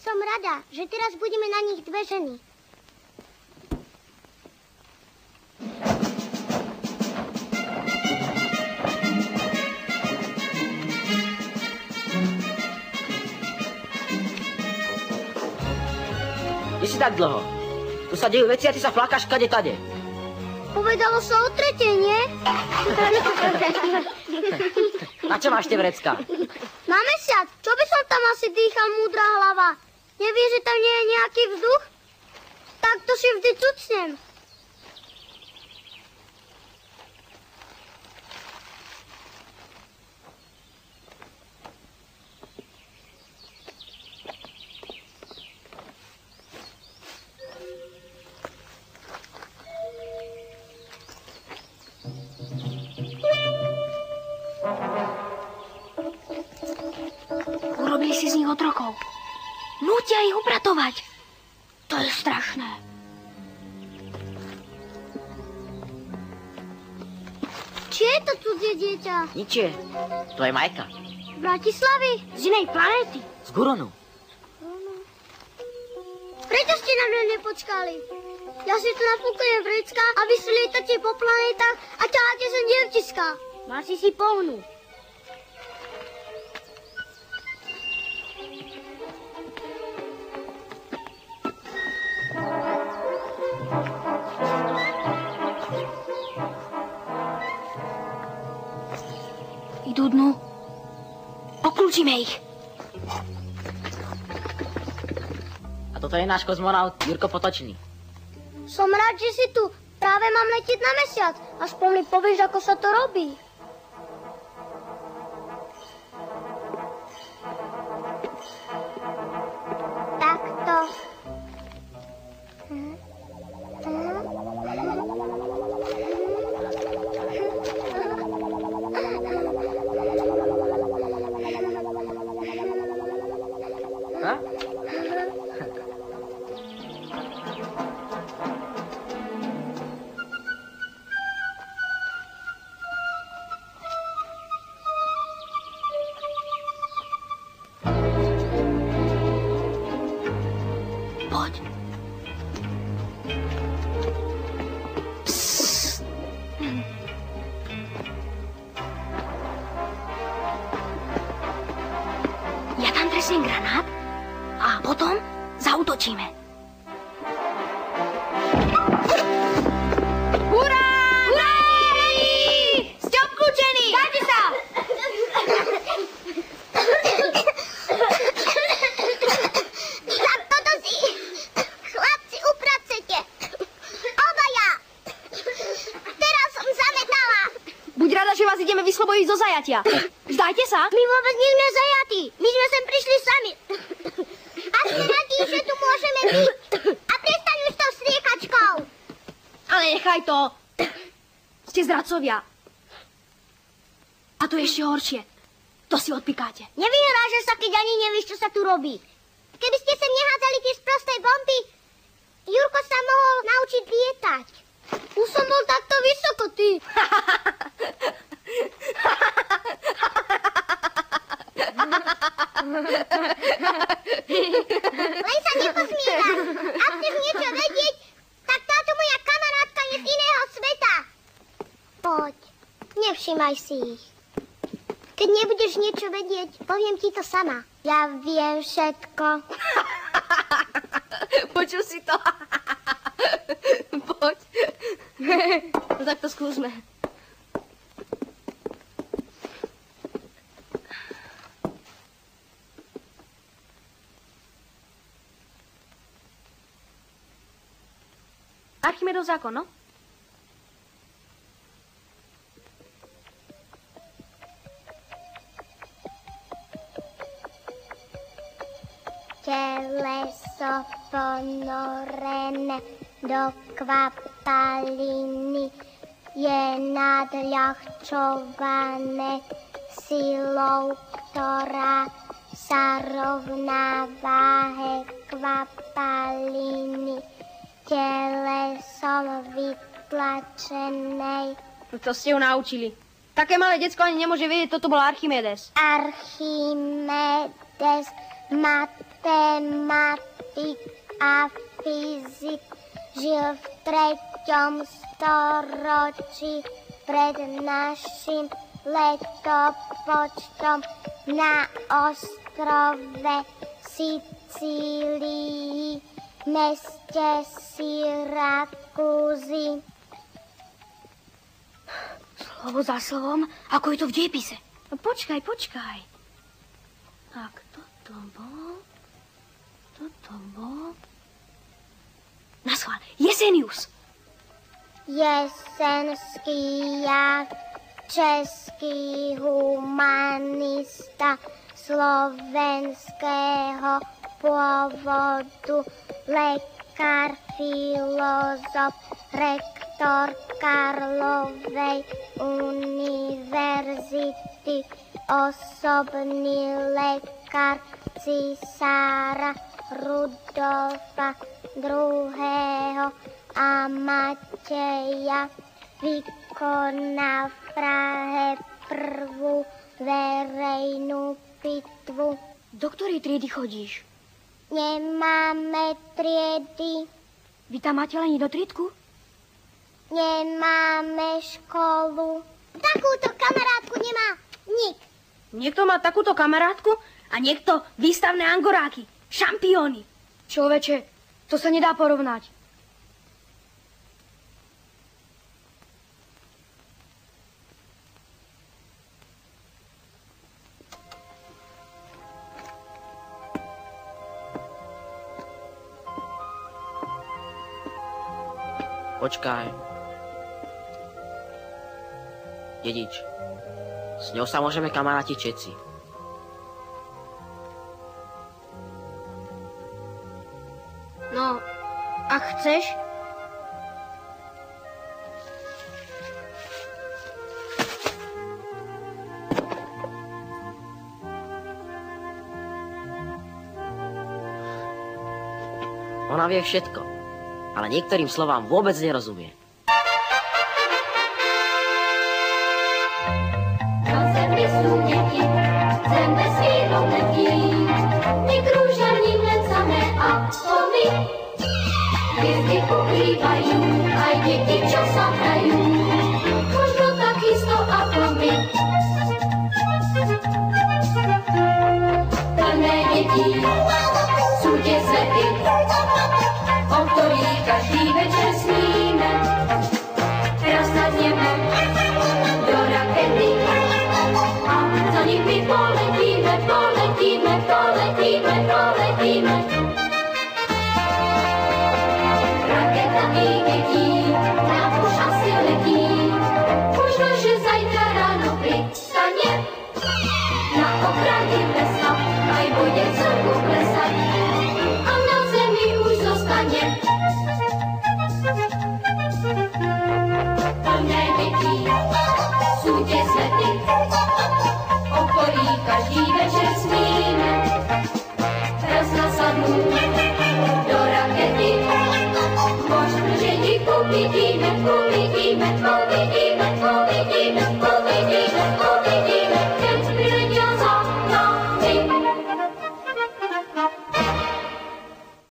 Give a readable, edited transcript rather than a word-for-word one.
Som rada, že teraz budeme na nich dve ženy. Kde si tak dlho? Tu sa dejú veci a ty sa flákaš kade tade. Povedalo sa o tretej, nie? Na čo máš tie vrecká? Na mesiac. Čo by som tam asi dýchal, múdra hlava? Nevieš, že tam nie je nejaký vzduch? Tak to si vždy cucnem. Urobili si z nich otrokov. Nútia ich upratovať. To je strašné. Či je to cudzie dieťa? Ničie. To je Majka. Z Bratislavy? Z inej planéty. Z Guronu. Prečo ste na mňa nepočkali? Ja si tu napúkujem vrecka a vy si lietate po planetách a ťaháte sa dievčiská. Máš si pohnú. Idú dnu. Pokľúčime ich. A toto je náš kozmonaut Jurko Potočný. Som rád, že si tu. Práve mám letieť na mesiac. Aspoň mi povieš, ako sa to robí. Takto. Poď. Ja tam tresiem granát a potom zaútočíme. Hurá! Hurá! Ste obklúčení! Dajte sa! Tak toto si, chlapci, upracete. Obaja. Teraz som zametala. Buď rada, že vás ideme vyslobodiť zo zajatia. Vzdajte sa. My vôbec nie sme zajatí. My sme sem prišli sami. A sme radí, že tu môžeme byť. A prestaň už s tou striekačkou. Ale nechaj to. Ste zradcovia. A to je ešte horšie. To si odpikáte. Nevyhrážeš sa, keď ani nevieš, čo sa tu robí. Keby ste sem nehádzali tie sprosté bomby, Jurko sa mohol naučiť lietať. Už som bol takto vysoko, ty. Len sa neposmievaj. Ak chceš niečo vedieť, tak táto moja kamarátka je z iného sveta. Poď, nevšimaj si ich. Keď nebudeš niečo vedieť, poviem ti to sama. Ja viem všetko. Počul si to? Poď. No tak to skúsme. Archimedov zákon, no? Teleso ponorené do kvapaliny je nadľahčované silou, ktorá sa rovná váhe kvapaliny telesom vytlačenej. To ste ju naučili. Také malé decko ani nemôže vedieť, toto bol Archimedes. Archimedes, matematik a fyzik žil v 3. storočí pred našim letopočtom na ostrove Sicílii, meste Syrakúzy. Slovo za slovom, ako je to v dejepise. No počkaj. Tak, toto bol... Naschvál, Jesenius. Jesenský jak, český humanista slovenského pôvodu, lekár, filozof, rektor Karlovej univerzity, osobný lekár cisára Rudolfa II. A Mateja, vykonal v Prahe prvú verejnú pitvu. Do ktorej triedy chodíš? Nemáme triedy. Vy tam máte len do triedku? Nemáme školu. Takúto kamarátku nemá nik. Niekto má takúto kamarátku a niekto výstavné angoráky, šampióny. Človeče, to sa nedá porovnať. Počkaj. Dedič, s ňou sa môžeme kamarátiť všetci. No, ak chceš. Ona vie všetko, ale niektorým slovám vôbec nerozumie. Na zemi sú deti, zem bez vírov letí, my krúžaním len samé atomy. Hviezdy pokrývajú aj deti, čo sa hrajú, možno takisto ako my. Plné detí sú tie svety, o ktorých každý večer sníme. Teraz sadneme do rakety a za nimi poletíme, poletíme, poletíme, poletíme. Raketa tých detí nám už asi letí, možno, že zajtra ráno pristane na okraji lesa, aj bude celku klesať a na zemi už zostane. Plné detí sú tie svety, o ktorých každý večer sníme. Raz nasadnú do rakety, možno, že ich uvidíme, uvidíme, uvidíme.